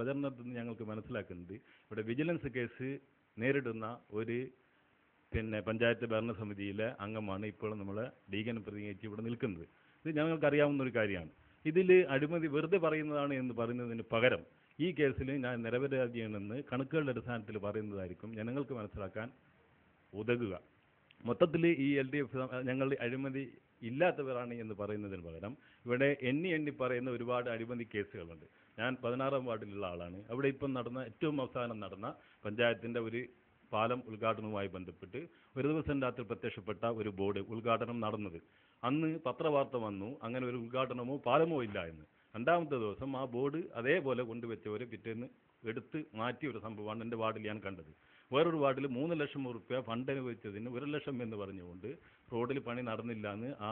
പ്രചരണത്തിൽ നിന്ന് ഞങ്ങൾക്ക് മനസ്സിലാക്കുന്നത് ഇവിടെ വിജിലൻസ് കേസ് നേരിടുന്ന ഒരു പഞ്ചായത്ത് ഭരണസമിതിയിലെ അംഗമാണ് ഇപ്പോൾ നമ്മളെ ഡീഗൻ പ്രതിനിധി ഇവിടെ നിൽക്കുന്നത്. ഇത് ഞങ്ങൾക്കറിയാവുന്ന ഒരു കാര്യമാണ്. ഇതിൽ അഴിമതി വെറുതെ പറയുന്നതാണ് എന്ന് പറയുന്നതിന് പകരം ഈ കേസിൽ ഞാൻ നിരപരാധിയാണെന്ന് കണക്കുകളുടെ അടിസ്ഥാനത്തിൽ പറയുന്നതായിരിക്കും ജനങ്ങൾക്ക് മനസ്സിലാക്കാൻ ഉതകുക. മൊത്തത്തിൽ ഈ LDF ഞങ്ങൾ അഴിമതി ഇല്ലാത്തവരാണ് എന്ന് പറയുന്നതിന് പകരം ഇവിടെ എണ്ണി പറയുന്ന ഒരുപാട് അഴിമതി കേസുകളുണ്ട്. ഞാൻ 16-ാം വാർഡിലുള്ള ആളാണ്. അവിടെ ഇപ്പം ഏറ്റവും അവസാനം നടന്ന പഞ്ചായത്തിൻ്റെ ഒരു പാലം ഉദ്ഘാടനവുമായി ബന്ധപ്പെട്ട് ഒരു ദിവസം രാത്രി പ്രത്യക്ഷപ്പെട്ട ഒരു ബോർഡ് ഉദ്ഘാടനം നടന്നത്. അന്ന് പത്രവാർത്ത വന്നു അങ്ങനെ ഒരു ഉദ്ഘാടനമോ പാലമോ ഇല്ല എന്ന്. രണ്ടാമത്തെ ദിവസം ആ ബോർഡ് അതേപോലെ കൊണ്ടുവച്ചവരെ പിറ്റേന്ന് എടുത്ത് മാറ്റിയ ഒരു സംഭവമാണ് എൻ്റെ വാർഡിൽ ഞാൻ കണ്ടത്. വേറൊരു വാർഡിൽ 3 ലക്ഷം രൂപ ഫണ്ട് അനുവദിച്ചതിന് 1 ലക്ഷം എന്ന് പറഞ്ഞുകൊണ്ട് റോഡിൽ പണി നടന്നില്ല എന്ന് ആ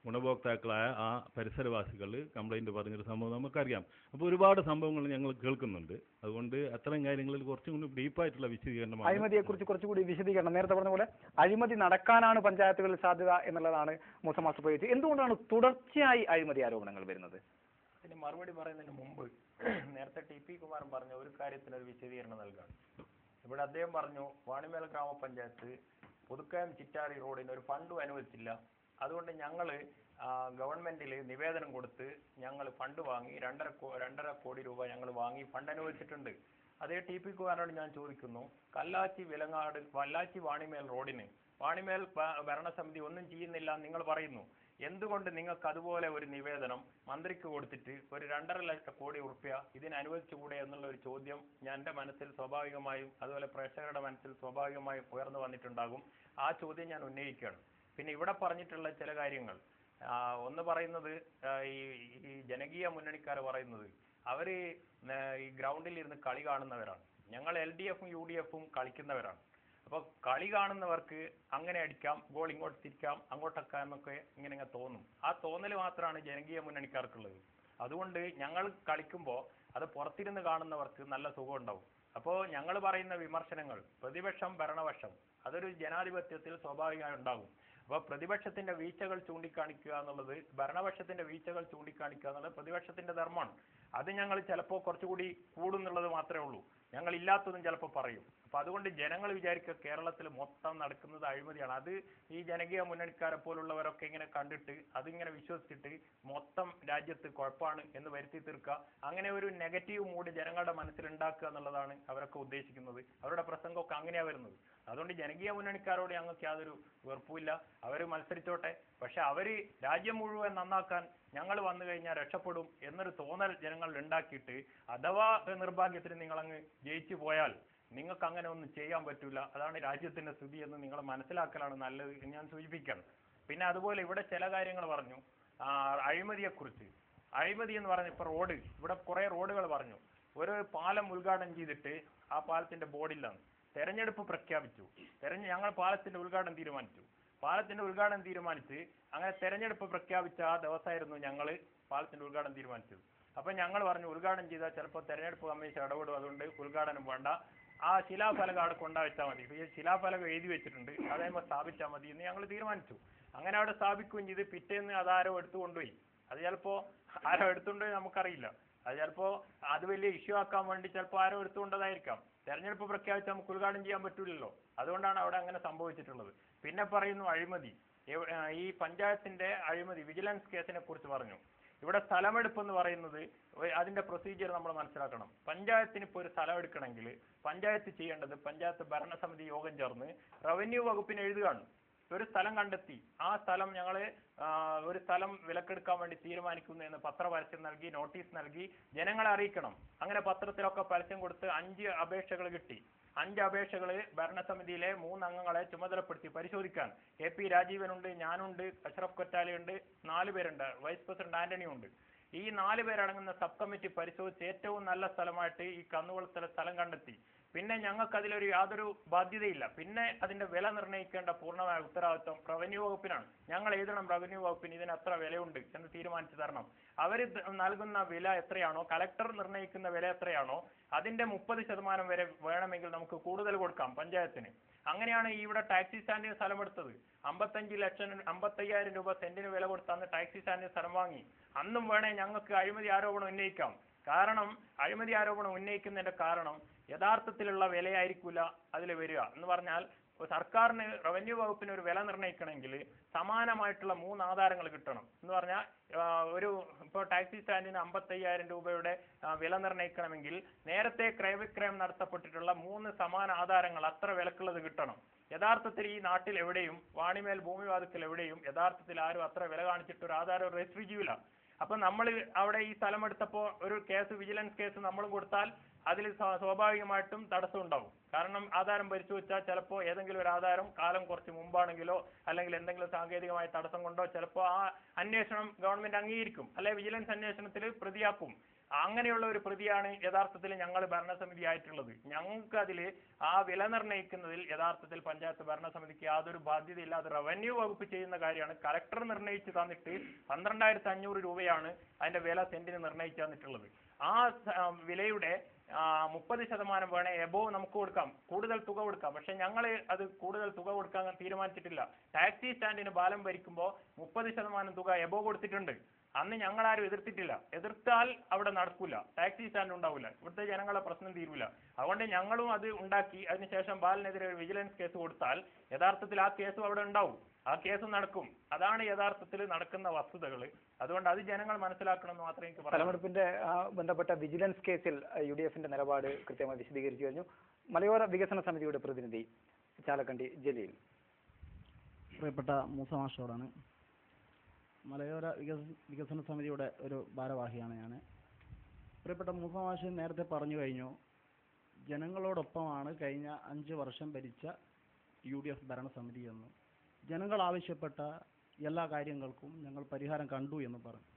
ഗുണഭോക്താക്കളായ ആ പരിസരവാസികൾ കംപ്ലൈൻറ്റ് പറഞ്ഞൊരു സംഭവം നമുക്കറിയാം. അപ്പോൾ ഒരുപാട് സംഭവങ്ങൾ ഞങ്ങൾ കേൾക്കുന്നുണ്ട്. അതുകൊണ്ട് അത്തരം കാര്യങ്ങളിൽ കുറച്ചും കൂടി ഡീപ്പായിട്ടുള്ള വിശദീകരണം. അഴിമതിയെക്കുറിച്ച് കുറച്ചുകൂടി വിശദീകരണം. നേരത്തെ പറഞ്ഞ പോലെ അഴിമതി നടക്കാനാണ് പഞ്ചായത്തുകളിൽ സാധ്യത എന്നുള്ളതാണ് മൂസ മാസ്റ്റർ പറയുന്നത്. എന്തുകൊണ്ടാണ് തുടർച്ചയായി അഴിമതി ആരോപണങ്ങൾ വരുന്നത്? ഇതിന് മറുപടി പറയുന്നതിന് മുമ്പ് നേരത്തെ TP കുമാരൻ പറഞ്ഞ ഒരു കാര്യത്തിനൊരു വിശദീകരണം നൽകാം. ഇവിടെ അദ്ദേഹം പറഞ്ഞു വാണിമേൽ ഗ്രാമപഞ്ചായത്ത് പുതുക്കയം ചിറ്റാറി റോഡിന് ഒരു ഫണ്ടും അനുവദിച്ചില്ല. അതുകൊണ്ട് ഞങ്ങൾ ഗവൺമെന്റിൽ നിവേദനം കൊടുത്ത് ഞങ്ങൾ ഫണ്ട് വാങ്ങി 2.5 കോടി രൂപ ഞങ്ങൾ വാങ്ങി ഫണ്ട് അനുവദിച്ചിട്ടുണ്ട്. അതേ TP കുമാരനോട് ഞാൻ ചോദിക്കുന്നു, കല്ലാച്ചി വാണിമേൽ റോഡിന് വാണിമേൽ ഭരണസമിതി ഒന്നും ചെയ്യുന്നില്ല നിങ്ങൾ പറയുന്നു. എന്തുകൊണ്ട് നിങ്ങൾക്ക് അതുപോലെ ഒരു നിവേദനം മന്ത്രിക്ക് കൊടുത്തിട്ട് ഒരു 2.5 കോടി റുപ്യ ഇതിന് അനുവദിച്ചുകൂടെ എന്നുള്ള ഒരു ചോദ്യം എൻ്റെ മനസ്സിൽ സ്വാഭാവികമായും അതുപോലെ പ്രേക്ഷകരുടെ മനസ്സിൽ സ്വാഭാവികമായും ഉയർന്നു വന്നിട്ടുണ്ടാകും. ആ ചോദ്യം ഞാൻ ഉന്നയിക്കുകയാണ്. പിന്നെ ഇവിടെ പറഞ്ഞിട്ടുള്ള ചില കാര്യങ്ങൾ ഒന്ന് പറയുന്നത് ഈ ജനകീയ മുന്നണിക്കാർ പറയുന്നത് അവർ ഈ ഗ്രൗണ്ടിൽ ഇരുന്ന് കളി കാണുന്നവരാണ്. ഞങ്ങൾ LDFും UDFും കളിക്കുന്നവരാണ്. അപ്പോൾ കളി കാണുന്നവർക്ക് അങ്ങനെ അടിക്കാം, ഗോൾ ഇങ്ങോട്ട് തിരിക്കാം, അങ്ങോട്ടൊക്കെ എന്നൊക്കെ ഇങ്ങനെ തോന്നും. ആ തോന്നൽ മാത്രമാണ് ജനകീയ മുന്നണിക്കാർക്കുള്ളത്. അതുകൊണ്ട് ഞങ്ങൾ കളിക്കുമ്പോൾ അത് പുറത്തിരുന്ന് കാണുന്നവർക്ക് നല്ല സുഖം ഉണ്ടാവും. അപ്പോൾ ഞങ്ങൾ പറയുന്ന വിമർശനങ്ങൾ പ്രതിപക്ഷം ഭരണപക്ഷം അതൊരു ജനാധിപത്യത്തിൽ സ്വാഭാവികമായി ഉണ്ടാകും. അപ്പോൾ പ്രതിപക്ഷത്തിന്റെ വീഴ്ചകൾ ചൂണ്ടിക്കാണിക്കുക എന്നുള്ളത് ഭരണപക്ഷത്തിന്റെ വീഴ്ചകൾ ചൂണ്ടിക്കാണിക്കുക എന്നുള്ളത് പ്രതിപക്ഷത്തിന്റെ ധർമ്മമാണ്. അത് ഞങ്ങൾ ചിലപ്പോൾ കുറച്ചുകൂടി കൂടുന്നുള്ളത് മാത്രമേ ഉള്ളൂ. ഞങ്ങൾ ഇല്ലാത്തതും ചിലപ്പോൾ പറയും. അപ്പം അതുകൊണ്ട് ജനങ്ങൾ വിചാരിക്കുക കേരളത്തിൽ മൊത്തം നടക്കുന്നത് അഴിമതിയാണ്. അത് ഈ ജനകീയ മുന്നണിക്കാരെ പോലുള്ളവരൊക്കെ ഇങ്ങനെ കണ്ടിട്ട് അതിങ്ങനെ വിശ്വസിച്ചിട്ട് മൊത്തം രാജ്യത്ത് കുഴപ്പമാണ് എന്ന് വരുത്തി തീർക്കുക, അങ്ങനെ ഒരു നെഗറ്റീവ് മൂഡ് ജനങ്ങളുടെ മനസ്സിൽ ഉണ്ടാക്കുക എന്നുള്ളതാണ് അവരൊക്കെ ഉദ്ദേശിക്കുന്നത്. അവരുടെ പ്രസംഗമൊക്കെ അങ്ങനെയാണ് വരുന്നത്. അതുകൊണ്ട് ജനകീയ മുന്നണിക്കാരോട് ഞങ്ങൾക്ക് യാതൊരു വെറുപ്പുമില്ല. അവർ മത്സരിച്ചോട്ടെ. പക്ഷെ അവർ രാജ്യം മുഴുവൻ നന്നാക്കാൻ ഞങ്ങൾ വന്നു കഴിഞ്ഞാൽ രക്ഷപ്പെടും എന്നൊരു തോന്നൽ ജനങ്ങളിൽ ഉണ്ടാക്കിയിട്ട് അഥവാ നിർഭാഗ്യത്തിന് നിങ്ങളങ്ങ് ജയിച്ചു പോയാൽ നിങ്ങൾക്ക് അങ്ങനെ ഒന്നും ചെയ്യാൻ പറ്റില്ല. അതാണ് രാജ്യത്തിന്റെ സ്ഥിതി എന്ന് നിങ്ങൾ മനസ്സിലാക്കലാണ് നല്ലത് എന്ന് ഞാൻ സൂചിപ്പിക്കണം. പിന്നെ അതുപോലെ ഇവിടെ ചില കാര്യങ്ങൾ പറഞ്ഞു അഴിമതിയെക്കുറിച്ച്. അഴിമതി എന്ന് പറഞ്ഞ ഇപ്പോൾ ഇവിടെ കുറേ റോഡുകൾ പറഞ്ഞു. ഒരു പാലം ഉദ്ഘാടനം ചെയ്തിട്ട് ആ പാലത്തിന്റെ ബോർഡിലാണ് തെരഞ്ഞെടുപ്പ് പ്രഖ്യാപിച്ചു. ഞങ്ങൾ പാലത്തിന്റെ ഉദ്ഘാടനം തീരുമാനിച്ചു. അങ്ങനെ തെരഞ്ഞെടുപ്പ് പ്രഖ്യാപിച്ച ആ ദിവസമായിരുന്നു ഞങ്ങൾ പാലത്തിന്റെ ഉദ്ഘാടനം തീരുമാനിച്ചത്. അപ്പം ഞങ്ങൾ പറഞ്ഞു ഉദ്ഘാടനം ചെയ്താൽ ചിലപ്പോൾ തെരഞ്ഞെടുപ്പ് കമ്മീഷൻ ഇടപെടും, അതുകൊണ്ട് ഉദ്ഘാടനം വേണ്ട, ആ ശിലാഫലകം അവിടെ കൊണ്ടുവച്ചാൽ മതി, ഈ ശിലാഫലകം എഴുതി വെച്ചിട്ടുണ്ട് അതേപോലെ സ്ഥാപിച്ചാൽ മതി എന്ന് ഞങ്ങൾ തീരുമാനിച്ചു. അങ്ങനെ അവിടെ സ്ഥാപിക്കുകയും ചെയ്ത് പിറ്റേന്ന് അതാരോ എടുത്തുകൊണ്ടുപോയി. അത് ചിലപ്പോൾ ആരോ എടുത്തുകൊണ്ടുപോയി നമുക്കറിയില്ല. അത് ചിലപ്പോൾ അത് വലിയ ഇഷ്യൂ ആക്കാൻ വേണ്ടി ചിലപ്പോൾ ആരോ എടുത്തുകൊണ്ടതായിരിക്കാം. തെരഞ്ഞെടുപ്പ് പ്രഖ്യാപിച്ച് നമുക്ക് ഉദ്ഘാടനം ചെയ്യാൻ പറ്റില്ലല്ലോ. അതുകൊണ്ടാണ് അവിടെ അങ്ങനെ സംഭവിച്ചിട്ടുള്ളത്. പിന്നെ പറയുന്നു അഴിമതി. ഈ പഞ്ചായത്തിന്റെ അഴിമതി വിജിലൻസ് കേസിനെ കുറിച്ച് പറഞ്ഞു. ഇവിടെ സ്ഥലമെടുപ്പെന്ന് പറയുന്നത് അതിന്റെ പ്രൊസീജിയർ നമ്മൾ മനസ്സിലാക്കണം. പഞ്ചായത്തിന് ഇപ്പോൾ ഒരു സ്ഥലം എടുക്കണമെങ്കിൽ പഞ്ചായത്ത് ചെയ്യേണ്ടത് പഞ്ചായത്ത് ഭരണസമിതി യോഗം ചേർന്ന് റവന്യൂ വകുപ്പിന് എഴുതുകയാണ്. ഒരു സ്ഥലം കണ്ടെത്തി, ആ സ്ഥലം ഞങ്ങൾ ഒരു സ്ഥലം വിലക്കെടുക്കാൻ വേണ്ടി തീരുമാനിക്കുന്നു എന്ന് പത്രപരസ്യം നൽകി നോട്ടീസ് നൽകി ജനങ്ങളെ അറിയിക്കണം. അങ്ങനെ പത്രത്തിലൊക്കെ പരസ്യം കൊടുത്ത് 5 അപേക്ഷകൾ കിട്ടി. 5 അപേക്ഷകൾ ഭരണസമിതിയിലെ 3 അംഗങ്ങളെ ചുമതലപ്പെടുത്തി പരിശോധിക്കാൻ. KP രാജീവനുണ്ട്, ഞാനുണ്ട്, അഷ്റഫ് കൊറ്റാലയുണ്ട്, 4 പേരുണ്ട്, വൈസ് പ്രസിഡന്റ് ആന്റണി ഉണ്ട്. ഈ 4 പേരടങ്ങുന്ന സബ് കമ്മിറ്റി പരിശോധിച്ച് ഏറ്റവും നല്ല സ്ഥലമായിട്ട് ഈ കന്നുകുളത്തിലെ സ്ഥലം കണ്ടെത്തി. പിന്നെ ഞങ്ങൾക്ക് അതിലൊരു യാതൊരു ബാധ്യതയില്ല. പിന്നെ അതിന്റെ വില നിർണ്ണയിക്കേണ്ട പൂർണ്ണമായ ഉത്തരവാദിത്വം റവന്യൂ വകുപ്പിനാണ്. ഞങ്ങൾ എഴുതണം റവന്യൂ വകുപ്പിന് ഇതിന് എത്ര വിലയുണ്ട് എന്ന് തീരുമാനിച്ചു തരണം. അവർ നൽകുന്ന വില എത്രയാണോ, കലക്ടർ നിർണ്ണയിക്കുന്ന വില എത്രയാണോ അതിന്റെ 30% വരെ വേണമെങ്കിൽ നമുക്ക് കൂടുതൽ കൊടുക്കാം പഞ്ചായത്തിന്. അങ്ങനെയാണ് ഇവിടെ ടാക്സി സ്റ്റാൻഡിന് സ്ഥലമെടുത്തത്. 55,000 രൂപ സെന്റിന് വില കൊടുത്ത് അന്ന് ടാക്സി സ്റ്റാൻഡിന് സ്ഥലം വാങ്ങി. അന്നും വേണേ ഞങ്ങൾക്ക് അഴിമതി ആരോപണം ഉന്നയിക്കാം. കാരണം അഴിമതി ആരോപണം ഉന്നയിക്കുന്നതിന്റെ കാരണം യഥാർത്ഥത്തിലുള്ള വിലയായിരിക്കില്ല അതിൽ വരിക എന്ന് പറഞ്ഞാൽ സർക്കാരിന് റവന്യൂ വകുപ്പിന് ഒരു വില നിർണ്ണയിക്കണമെങ്കിൽ സമാനമായിട്ടുള്ള 3 ആധാരങ്ങൾ കിട്ടണം എന്ന് പറഞ്ഞാൽ ഒരു ഇപ്പോൾ ടാക്സി സ്റ്റാൻഡിന് 55,000 രൂപയുടെ വില നിർണ്ണയിക്കണമെങ്കിൽ നേരത്തെ ക്രയവിക്രയം നടത്തപ്പെട്ടിട്ടുള്ള 3 സമാന ആധാരങ്ങൾ അത്ര വിലക്കുള്ളത് കിട്ടണം. യഥാർത്ഥത്തിൽ ഈ നാട്ടിൽ എവിടെയും വാണിമേൽ ഭൂമിവാദത്തിൽ എവിടെയും യഥാർത്ഥത്തിൽ ആരും അത്ര വില കാണിച്ചിട്ട് ഒരു ആധാരം രജിസ്റ്റർ ചെയ്യൂല. അപ്പൊ നമ്മൾ അവിടെ ഈ സ്ഥലം എടുത്തപ്പോൾ ഒരു കേസ് വിജിലൻസ് കേസ് നമ്മളും കൊടുത്താൽ അതിൽ സ്വാഭാവികമായിട്ടും തടസ്സം ഉണ്ടാവും. കാരണം ആധാരം പരിശോധിച്ചാൽ ചിലപ്പോൾ ഏതെങ്കിലും ഒരു ആധാരം കാലം കുറച്ച് മുമ്പാണെങ്കിലോ അല്ലെങ്കിൽ എന്തെങ്കിലും സാങ്കേതികമായ തടസ്സം കൊണ്ടോ ചിലപ്പോൾ ആ അന്വേഷണം ഗവൺമെന്റ് അംഗീകരിക്കും, അല്ലെ വിജിലൻസ് അന്വേഷണത്തിൽ പ്രതിയാക്കും. അങ്ങനെയുള്ള ഒരു പ്രതിയാണ് യഥാർത്ഥത്തിൽ ഞങ്ങൾ ഭരണസമിതി ആയിട്ടുള്ളത്. ഞങ്ങൾക്ക് അതിൽ ആ വില നിർണ്ണയിക്കുന്നതിൽ യഥാർത്ഥത്തിൽ പഞ്ചായത്ത് ഭരണസമിതിക്ക് യാതൊരു ബാധ്യതയില്ല. അത് റവന്യൂ വകുപ്പ് ചെയ്യുന്ന കാര്യമാണ്. കലക്ടർ നിർണ്ണയിച്ച് തന്നിട്ട് 12,500 രൂപയാണ് അതിന്റെ വില സെന്റിന് നിർണ്ണയിച്ച് തന്നിട്ടുള്ളത്. ആ വിലയുടെ 30% വേണേ എബോവ് നമുക്ക് കൊടുക്കാം, കൂടുതൽ തുക കൊടുക്കാം. പക്ഷെ ഞങ്ങൾ അത് കൂടുതൽ തുക കൊടുക്കാൻ തീരുമാനിച്ചിട്ടില്ല. ടാക്സി സ്റ്റാൻഡിന് പാലം ഭരിക്കുമ്പോൾ 30% തുക എബോവ് കൊടുത്തിട്ടുണ്ട്. അന്ന് ഞങ്ങളാരും എതിർത്തിട്ടില്ല. എതിർത്താൽ അവിടെ നടക്കൂല, ടാക്സി സ്റ്റാൻഡ് ഉണ്ടാവില്ല, ഇവിടുത്തെ ജനങ്ങളുടെ പ്രശ്നം തീരൂല. അതുകൊണ്ട് ഞങ്ങളും അത് ഉണ്ടാക്കി. അതിനുശേഷം ബാലിനെതിരെ ഒരു വിജിലൻസ് കേസ് കൊടുത്താൽ യഥാർത്ഥത്തിൽ ആ കേസും അവിടെ ഉണ്ടാവും, ആ കേസ് നടക്കും. അതാണ് യഥാർത്ഥത്തിൽ നടക്കുന്ന വസ്തുതകൾ. അതുകൊണ്ട് അത് ജനങ്ങൾ മനസ്സിലാക്കണമെന്ന് മാത്രമേ എനിക്ക് പറയാം. തെരഞ്ഞെടുപ്പിന്റെ ബന്ധപ്പെട്ട വിജിലൻസ് കേസിൽ UDFന്റെ നിലപാട് കൃത്യമായി വിശദീകരിച്ചു കഴിഞ്ഞു. മലയോര വികസന സമിതിയുടെ പ്രതിനിധി ചാലക്കണ്ടി ജലീൽ. പ്രിയപ്പെട്ട മൂസ മാഷോടാണ്. മലയോര വികസന സമിതിയുടെ ഒരു ഭാരവാഹിയാണ് ഞാൻ. പ്രിയപ്പെട്ട മൂസ മാഷ് നേരത്തെ പറഞ്ഞു കഴിഞ്ഞു, ജനങ്ങളോടൊപ്പമാണ് കഴിഞ്ഞ 5 വർഷം ഭരിച്ച UDF ഭരണസമിതി എന്ന്. ജനങ്ങൾ ആവശ്യപ്പെട്ട എല്ലാ കാര്യങ്ങൾക്കും ഞങ്ങൾ പരിഹാരം കണ്ടു എന്ന് പറഞ്ഞു.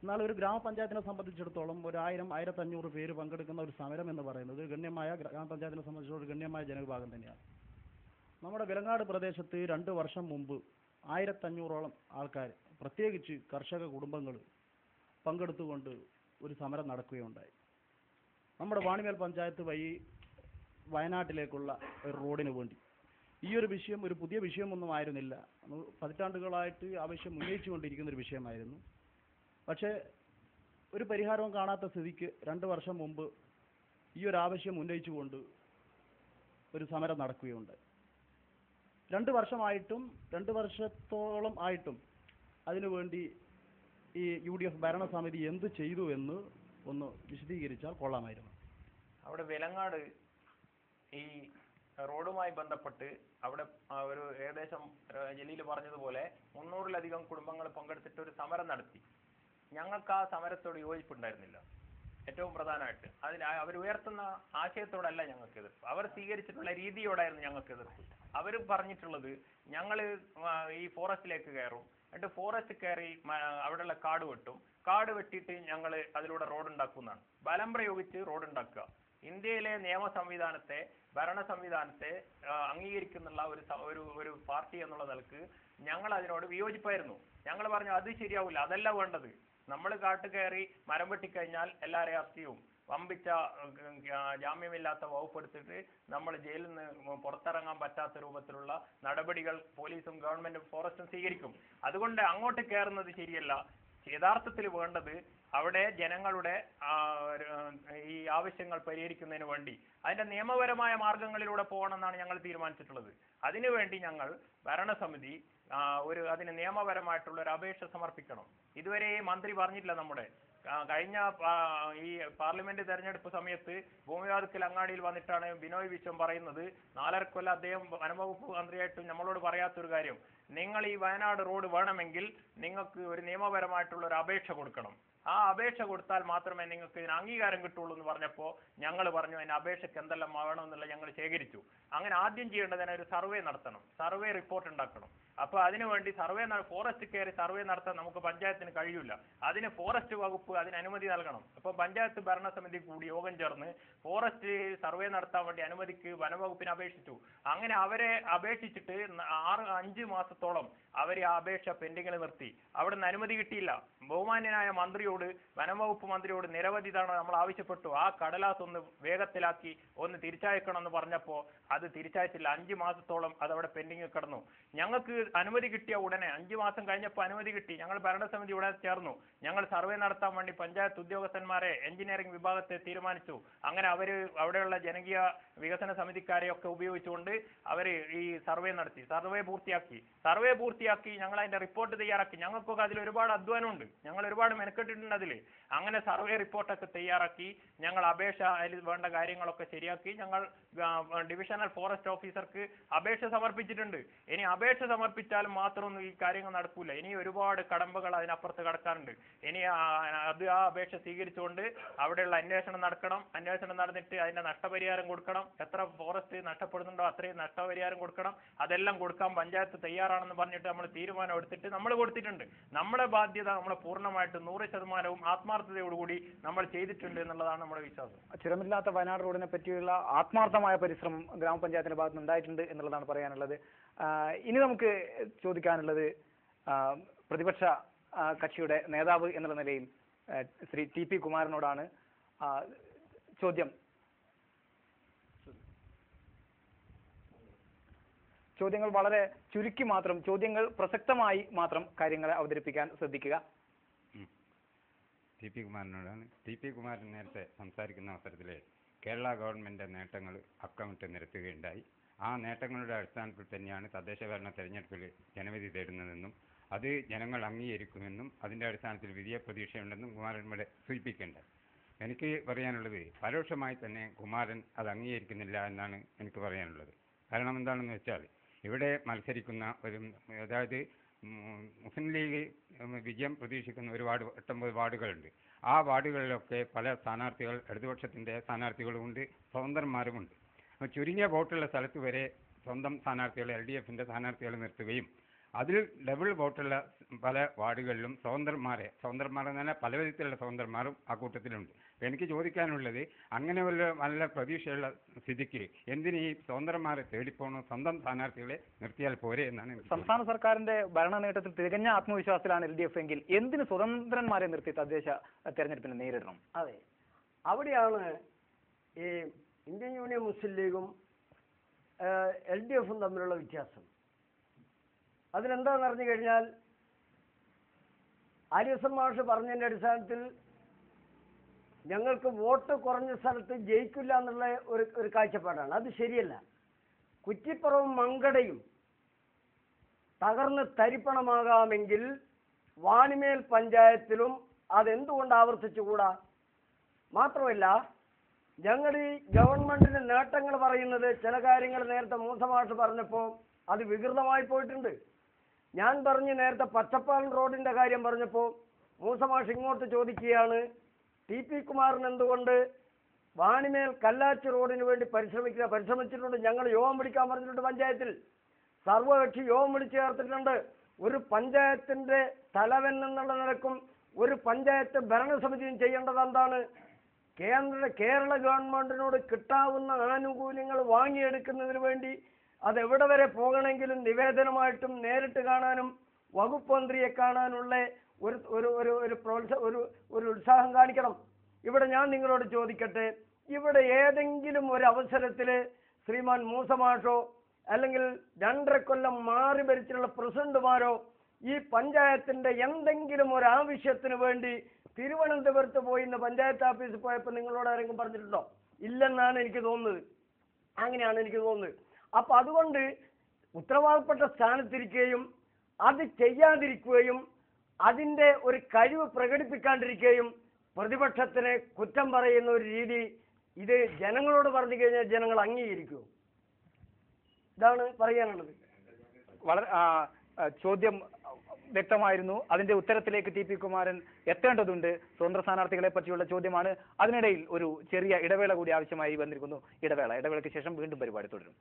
എന്നാൽ ഒരു ഗ്രാമപഞ്ചായത്തിനെ സംബന്ധിച്ചിടത്തോളം 1000-1500 പേര് പങ്കെടുക്കുന്ന ഒരു സമരം എന്ന് പറയുന്നത് ഗണ്യമായ ഗ്രാമപഞ്ചായത്തിനെ സംബന്ധിച്ചിടത്തോളം ഗണ്യമായ ജനവിഭാഗം തന്നെയാണ്. നമ്മുടെ വിലങ്ങാട് പ്രദേശത്ത് 2 വർഷം മുമ്പ് 1500ഓളം ആൾക്കാർ, പ്രത്യേകിച്ച് കർഷക കുടുംബങ്ങൾ പങ്കെടുത്തുകൊണ്ട് ഒരു സമരം നടക്കുകയുണ്ടായി. നമ്മുടെ വാണിമേൽ പഞ്ചായത്ത് വഴി വയനാട്ടിലേക്കുള്ള ഒരു റോഡിന് വേണ്ടി. ഈ ഒരു വിഷയം ഒരു പുതിയ വിഷയമൊന്നും ആയിരുന്നില്ല, പതിറ്റാണ്ടുകളായിട്ട് ആവശ്യം ഉന്നയിച്ചുകൊണ്ടിരിക്കുന്ന ഒരു വിഷയമായിരുന്നു. പക്ഷേ ഒരു പരിഹാരവും കാണാത്ത സ്ഥിതിക്ക് 2 വർഷം മുമ്പ് ഈ ഒരു ആവശ്യം ഉന്നയിച്ചുകൊണ്ട് ഒരു സമരം നടക്കുകയുണ്ട്. 2 വർഷമായിട്ടും 2 വർഷത്തോളം ആയിട്ടും അതിനുവേണ്ടി ഈ UDF ഭരണസമിതി എന്ത് ചെയ്തു എന്ന് ഒന്ന് വിശദീകരിച്ചാൽ കൊള്ളാമായിരുന്നു. അവിടെ വിലങ്ങാട് ഈ റോഡുമായി ബന്ധപ്പെട്ട് അവിടെ ഒരു ഏകദേശം ജലീൽ പറഞ്ഞതുപോലെ 300-ലധികം കുടുംബങ്ങൾ പങ്കെടുത്തിട്ട് ഒരു സമരം നടത്തി. ഞങ്ങൾക്ക് ആ സമരത്തോട് യോജിപ്പുണ്ടായിരുന്നില്ല. ഏറ്റവും പ്രധാനമായിട്ട് അവർ ഉയർത്തുന്ന ആശയത്തോടല്ല ഞങ്ങൾക്ക് എതിർപ്പ്, അവർ സ്വീകരിച്ചിട്ടുള്ള രീതിയോടായിരുന്നു ഞങ്ങൾക്ക് എതിർപ്പ്. അവർ പറഞ്ഞിട്ടുള്ളത് ഞങ്ങൾ ഈ ഫോറസ്റ്റിലേക്ക് കയറും, എന്നിട്ട് ഫോറസ്റ്റ് കയറി അവിടെയുള്ള കാട് വെട്ടും, കാട് വെട്ടിയിട്ട് ഞങ്ങൾ അതിലൂടെ റോഡ് ഉണ്ടാക്കുന്നതാണ്. ബലം പ്രയോഗിച്ച് റോഡ് ഉണ്ടാക്കുക. ഇന്ത്യയിലെ നിയമ സംവിധാനത്തെ, ഭരണ സംവിധാനത്തെ അംഗീകരിക്കുന്നുള്ള ഒരു പാർട്ടി എന്നുള്ള നിലക്ക് ഞങ്ങൾ അതിനോട് വിയോജിപ്പായിരുന്നു. ഞങ്ങൾ പറഞ്ഞു അത് ശരിയാവില്ല, അതല്ല വേണ്ടത്. നമ്മൾ കാട്ട് കയറി മരം വെട്ടിക്കഴിഞ്ഞാൽ എല്ലാവരെയും അറസ്റ്റ് ചെയ്യും, വമ്പിച്ച ജാമ്യമില്ലാത്ത വകുപ്പെടുത്തിട്ട് നമ്മൾ ജയിലിൽ നിന്ന് പുറത്തിറങ്ങാൻ പറ്റാത്ത രൂപത്തിലുള്ള നടപടികൾ പോലീസും ഗവൺമെന്റും ഫോറസ്റ്റും സ്വീകരിക്കും. അതുകൊണ്ട് അങ്ങോട്ട് കയറുന്നത് ശരിയല്ല. യഥാർത്ഥത്തിൽ വേണ്ടത് അവിടെ ജനങ്ങളുടെ ഈ ആവശ്യങ്ങൾ പരിഹരിക്കുന്നതിന് വേണ്ടി അതിന്റെ നിയമപരമായ മാർഗങ്ങളിലൂടെ പോകണമെന്നാണ് ഞങ്ങൾ തീരുമാനിച്ചിട്ടുള്ളത്. അതിനുവേണ്ടി ഞങ്ങൾ ഭരണസമിതി അതിന് നിയമപരമായിട്ടുള്ള ഒരു അപേക്ഷ സമർപ്പിക്കണം. ഇതുവരെ മന്ത്രി പറഞ്ഞിട്ടില്ല. നമ്മുടെ കഴിഞ്ഞ ഈ പാർലമെന്റ് തെരഞ്ഞെടുപ്പ് സമയത്ത് ഭൂമിവാദത്തിൽ അങ്ങാടിയിൽ വന്നിട്ടാണ് ബിനോയ് വിശ്വം പറയുന്നത്, 4.5 കൊല്ലം അദ്ദേഹം വനംവകുപ്പ് മന്ത്രിയായിട്ടും നമ്മളോട് പറയാത്തൊരു കാര്യം, നിങ്ങൾ ഈ വയനാട് റോഡ് വേണമെങ്കിൽ നിങ്ങൾക്ക് ഒരു നിയമപരമായിട്ടുള്ള ഒരു അപേക്ഷ കൊടുക്കണം. ആ അപേക്ഷ കൊടുത്താൽ മാത്രമേ നിങ്ങൾക്ക് ഇതിന് അംഗീകാരം കിട്ടുള്ളൂ എന്ന് പറഞ്ഞപ്പോൾ ഞങ്ങൾ പറഞ്ഞു അതിന് അപേക്ഷയ്ക്ക് എന്തെല്ലാം വേണമെന്നുള്ള ഞങ്ങൾ ശേഖരിച്ചു. അങ്ങനെ ആദ്യം ചെയ്യേണ്ടതിന് ഒരു സർവേ നടത്തണം, സർവേ റിപ്പോർട്ട് ഉണ്ടാക്കണം. അപ്പോൾ അതിനുവേണ്ടി ഫോറസ്റ്റ് കയറി സർവേ നടത്താൻ നമുക്ക് പഞ്ചായത്തിന് കഴിയില്ല. അതിന് ഫോറസ്റ്റ് വകുപ്പ് അതിന് അനുമതി നൽകണം. അപ്പോൾ പഞ്ചായത്ത് ഭരണസമിതി കൂടി യോഗം ചേർന്ന് ഫോറസ്റ്റ് സർവേ നടത്താൻ വേണ്ടി അനുമതിക്ക് വനവകുപ്പിന് അപേക്ഷിച്ചു. അങ്ങനെ അവരെ അപേക്ഷിച്ചിട്ട് 5 മാസത്തോളം അവർ ആ അപേക്ഷ പെൻഡിങ്ങിൽ നിർത്തി. അവിടെ നിന്ന് അനുമതി കിട്ടിയില്ല. ബഹുമാന്യനായ മന്ത്രിയോട്, വനംവകുപ്പ് മന്ത്രിയോട് നിരവധി തവണ നമ്മൾ ആവശ്യപ്പെട്ടു. ആ കടലാസ് ഒന്ന് വേഗത്തിലാക്കി ഒന്ന് തിരിച്ചയക്കണം എന്ന് പറഞ്ഞപ്പോൾ അത് തിരിച്ചയച്ചില്ല. 5 മാസത്തോളം അതവിടെ പെൻഡിങ് കിടന്നു. ഞങ്ങൾക്ക് അനുമതി കിട്ടിയ ഉടനെ 5 മാസം കഴിഞ്ഞപ്പോൾ അനുമതി കിട്ടി. ഞങ്ങൾ ഭരണസമിതി ഇവിടെ ചേർന്നു. ഞങ്ങൾ സർവേ നടത്താൻ വേണ്ടി പഞ്ചായത്ത് ഉദ്യോഗസ്ഥന്മാരെ, എഞ്ചിനീയറിംഗ് വിഭാഗത്തെ തീരുമാനിച്ചു. അങ്ങനെ അവിടെയുള്ള ജനകീയ വികസന സമിതിക്കാരെയൊക്കെ ഉപയോഗിച്ചുകൊണ്ട് അവർ ഈ സർവേ നടത്തി. സർവേ പൂർത്തിയാക്കി ഞങ്ങൾ അതിന്റെ റിപ്പോർട്ട് തയ്യാറാക്കി. ഞങ്ങൾക്കൊക്കെ അതിൽ ഒരുപാട് അധ്വാനമുണ്ട്. ഞങ്ങൾ ഒരുപാട് മെനക്കെട്ടിട്ടുണ്ട് അതിൽ. അങ്ങനെ സർവേ റിപ്പോർട്ടൊക്കെ തയ്യാറാക്കി ഞങ്ങൾ അപേക്ഷ, അതിൽ വേണ്ട കാര്യങ്ങളൊക്കെ ശരിയാക്കി ഞങ്ങൾ ഡിവിഷണൽ ഫോറസ്റ്റ് ഓഫീസർക്ക് അപേക്ഷ സമർപ്പിച്ചിട്ടുണ്ട്. ഇനി അപേക്ഷ സമർപ്പിച്ചാലും മാത്രമൊന്നും ഈ കാര്യങ്ങൾ നടക്കൂല. ഇനി ഒരുപാട് കടമ്പകൾ അതിനപ്പുറത്ത് കടക്കാറുണ്ട്. ഇനി ആ അപേക്ഷ സ്വീകരിച്ചുകൊണ്ട് അവിടെയുള്ള അന്വേഷണം നടക്കണം. അന്വേഷണം നടന്നിട്ട് അതിന്റെ നഷ്ടപരിഹാരം കൊടുക്കണം. എത്ര ഫോറസ്റ്റ് നഷ്ടപ്പെടുന്നുണ്ടോ അത്രയും നഷ്ടപരിഹാരം കൊടുക്കണം. അതെല്ലാം കൊടുക്കാൻ പഞ്ചായത്ത് തയ്യാറാണെന്ന് പറഞ്ഞിട്ട് നമ്മൾ തീരുമാനം എടുത്തിട്ട് നമ്മൾ കൊടുത്തിട്ടുണ്ട്. നമ്മുടെ ബാധ്യത നമ്മൾ പൂർണ്ണമായിട്ട് 100% ആത്മാർത്ഥതയോടുകൂടി നമ്മൾ ചെയ്തിട്ടുണ്ട് എന്നുള്ളതാണ് നമ്മുടെ വിശ്വാസം. ചുരമില്ലാത്ത വയനാട് റോഡിനെ പറ്റിയുള്ള ആത്മാർത്ഥമായ പരിശ്രമം ഗ്രാമപഞ്ചായത്തിന്റെ ഭാഗത്ത് ഉണ്ടായിട്ടുണ്ട് എന്നുള്ളതാണ് പറയാനുള്ളത്. ഇനി നമുക്ക് ചോദിക്കാനുള്ളത് പ്രതിപക്ഷ കക്ഷിയുടെ നേതാവ് എന്നുള്ള നിലയിൽ ശ്രീ ടി.പി. കുമാരനോടാണ്. ചോദ്യങ്ങൾ വളരെ ചുരുക്കി മാത്രം, ചോദ്യങ്ങൾ പ്രസക്തമായി മാത്രം കാര്യങ്ങളെ അവതരിപ്പിക്കാൻ ശ്രദ്ധിക്കുക. ടി.പി. കുമാരനോടാണ്. ടി.പി. കുമാരൻ നേരത്തെ സംസാരിക്കുന്ന അവസരത്തിൽ കേരള ഗവൺമെൻറ് നേട്ടങ്ങൾ അക്കമിട്ട് നിരത്തുകയുണ്ടായി. ആ നേട്ടങ്ങളുടെ അടിസ്ഥാനത്തിൽ തന്നെയാണ് തദ്ദേശ ഭരണ തെരഞ്ഞെടുപ്പിൽ ജനവിധി തേടുന്നതെന്നും അത് ജനങ്ങൾ അംഗീകരിക്കുമെന്നും അതിൻ്റെ അടിസ്ഥാനത്തിൽ വിജയ പ്രതീക്ഷയുണ്ടെന്നും കുമാരൻ ഇവിടെ സൂചിപ്പിക്കേണ്ടത്. എനിക്ക് പറയാനുള്ളത് പരോക്ഷമായി തന്നെ കുമാരൻ അത് അംഗീകരിക്കുന്നില്ല എന്നാണ് എനിക്ക് പറയാനുള്ളത്. കാരണം എന്താണെന്ന് വെച്ചാൽ ഇവിടെ മത്സരിക്കുന്ന അതായത് മുസ്ലിം ലീഗ് വിജയം പ്രതീക്ഷിക്കുന്ന ഒരുപാട് 89 വാർഡുകളുണ്ട്. ആ വാർഡുകളിലൊക്കെ പല സ്ഥാനാർത്ഥികൾ, ഇടതുപക്ഷത്തിൻ്റെ സ്ഥാനാർത്ഥികളുമുണ്ട്, സ്വതന്ത്രന്മാരുമുണ്ട്. ചുരുങ്ങിയ വോട്ടുള്ള സ്ഥലത്ത് വരെ സ്വന്തം സ്ഥാനാർത്ഥികളെ, LDFൻ്റെ സ്ഥാനാർത്ഥികളെ നിർത്തുകയും അതിൽ ഡബിൾ വോട്ടുള്ള പല വാർഡുകളിലും സ്വതന്ത്രന്മാരെന്ന് പറഞ്ഞാൽ പല വിധത്തിലുള്ള സ്വതന്ത്രന്മാരും ആ കൂട്ടത്തിലുണ്ട്. എനിക്ക് ചോദിക്കാനുള്ളത്, അങ്ങനെ നല്ല പ്രതീക്ഷയുള്ള സ്ഥിതിക്ക് എന്തിന് ഈ സ്വതന്ത്രന്മാരെ തേടിപ്പോണോ? സ്വന്തം സ്ഥാനാർത്ഥികളെ നിർത്തിയാൽ പോരെ എന്നാണ്. സംസ്ഥാന സർക്കാരിന്റെ ഭരണ നേട്ടത്തിൽ തികഞ്ഞ ആത്മവിശ്വാസത്തിലാണ് LDF എങ്കിൽ എന്തിന് സ്വതന്ത്രന്മാരെ നിർത്തി തദ്ദേശ തെരഞ്ഞെടുപ്പിനെ നേരിടണം? അതെ, അവിടെയാണ് ഈ ഇന്ത്യൻ യൂണിയൻ മുസ്ലിം ലീഗും LDFും തമ്മിലുള്ള വ്യത്യാസം. അതിനെന്താണെന്ന് അറിഞ്ഞു കഴിഞ്ഞാൽ, ആര്യസൻ മാഷ് പറഞ്ഞതിൻ്റെ അടിസ്ഥാനത്തിൽ ഞങ്ങൾക്ക് വോട്ട് കുറഞ്ഞ സ്ഥലത്ത് ജയിക്കില്ല എന്നുള്ള ഒരു കാഴ്ചപ്പാടാണ്. അത് ശരിയല്ല. കുറ്റിപ്പുറവും മങ്കടയും തകർന്ന് തരിപ്പണമാകാമെങ്കിൽ വാണിമേൽ പഞ്ചായത്തിലും അതെന്തുകൊണ്ട് ആവർത്തിച്ചുകൂടാ? മാത്രമല്ല, ഞങ്ങൾ ഈ ഗവൺമെന്റിന്റെ നേട്ടങ്ങൾ പറയുന്നത് ചില കാര്യങ്ങൾ നേരത്തെ മൂസ മാഷ് പറഞ്ഞപ്പോൾ അത് വികൃതമായി പോയിട്ടുണ്ട്. ഞാൻ പറഞ്ഞു നേരത്തെ പച്ചപ്പാലം റോഡിന്റെ കാര്യം പറഞ്ഞപ്പോൾ മൂസ മാഷ് ഇങ്ങോട്ട് ചോദിക്കുകയാണ്, ടി.പി. കുമാരൻ എന്തുകൊണ്ട് വാണിമേൽ കല്ലാച്ചി റോഡിന് വേണ്ടി പരിശ്രമിച്ചിട്ടുണ്ട്. ഞങ്ങൾ യോഗം വിളിക്കാൻ പറഞ്ഞിട്ടുണ്ട്. പഞ്ചായത്തിൽ സർവകക്ഷി യോഗം വിളിച്ചു ചേർത്തിട്ടുണ്ട്. ഒരു പഞ്ചായത്തിന്റെ തലവൻ എന്നുള്ള നിലക്കും ഒരു പഞ്ചായത്ത് ഭരണസമിതിയും ചെയ്യേണ്ടത് എന്താണ്? കേരള ഗവൺമെന്റിനോട് കിട്ടാവുന്ന ആനുകൂല്യങ്ങൾ വാങ്ങിയെടുക്കുന്നതിന് വേണ്ടി അതെവിടെ വരെ പോകണമെങ്കിലും നിവേദനമായിട്ടും നേരിട്ട് കാണാനും വകുപ്പ് മന്ത്രിയെ കാണാനുള്ള ഒരു ഉത്സാഹം കാണിക്കണം. ഇവിടെ ഞാൻ നിങ്ങളോട് ചോദിക്കട്ടെ, ഇവിടെ ഏതെങ്കിലും ഒരു അവസരത്തിൽ ശ്രീമാൻ മൂസ മാഷോ അല്ലെങ്കിൽ 2.5 കൊല്ലം മാറി ഭരിച്ചിട്ടുള്ള പ്രസിഡന്റുമാരോ ഈ പഞ്ചായത്തിന്റെ എന്തെങ്കിലും ഒരു ആവശ്യത്തിന് വേണ്ടി തിരുവനന്തപുരത്ത് പോയി ഇന്ന് പഞ്ചായത്ത് ഓഫീസിൽ പോയപ്പോൾ നിങ്ങളോട് ആരെങ്കിലും പറഞ്ഞിട്ടുണ്ടോ? ഇല്ലെന്നാണ് എനിക്ക് തോന്നുന്നത്. അങ്ങനെയാണ് എനിക്ക് തോന്നുന്നത്. അപ്പൊ അതുകൊണ്ട് ഉത്തരവാദപ്പെട്ട സ്ഥാനത്തിരിക്കുകയും അത് ചെയ്യാതിരിക്കുകയും അതിന്റെ ഒരു കഴിവ് പ്രകടിപ്പിക്കാണ്ടിരിക്കുകയും പ്രതിപക്ഷത്തിന് കുറ്റം പറയുന്ന ഒരു രീതി, ഇത് ജനങ്ങളോട് പറഞ്ഞു കഴിഞ്ഞാൽ ജനങ്ങൾ അംഗീകരിക്കുമോ? ഇതാണ് പറയാനുള്ളത്. വളരെ ചോദ്യം വ്യക്തമായിരുന്നു. അതിന്റെ ഉത്തരത്തിലേക്ക് ടി.പി. കുമാരൻ എത്തേണ്ടതുണ്ട്. സ്വതന്ത്ര സ്ഥാനാർത്ഥികളെ പറ്റിയുള്ള ചോദ്യമാണ്. അതിനിടയിൽ ഒരു ചെറിയ ഇടവേള കൂടി ആവശ്യമായി വന്നിരിക്കുന്നു. ഇടവേളയ്ക്ക് ശേഷം വീണ്ടും പരിപാടി തുടരും.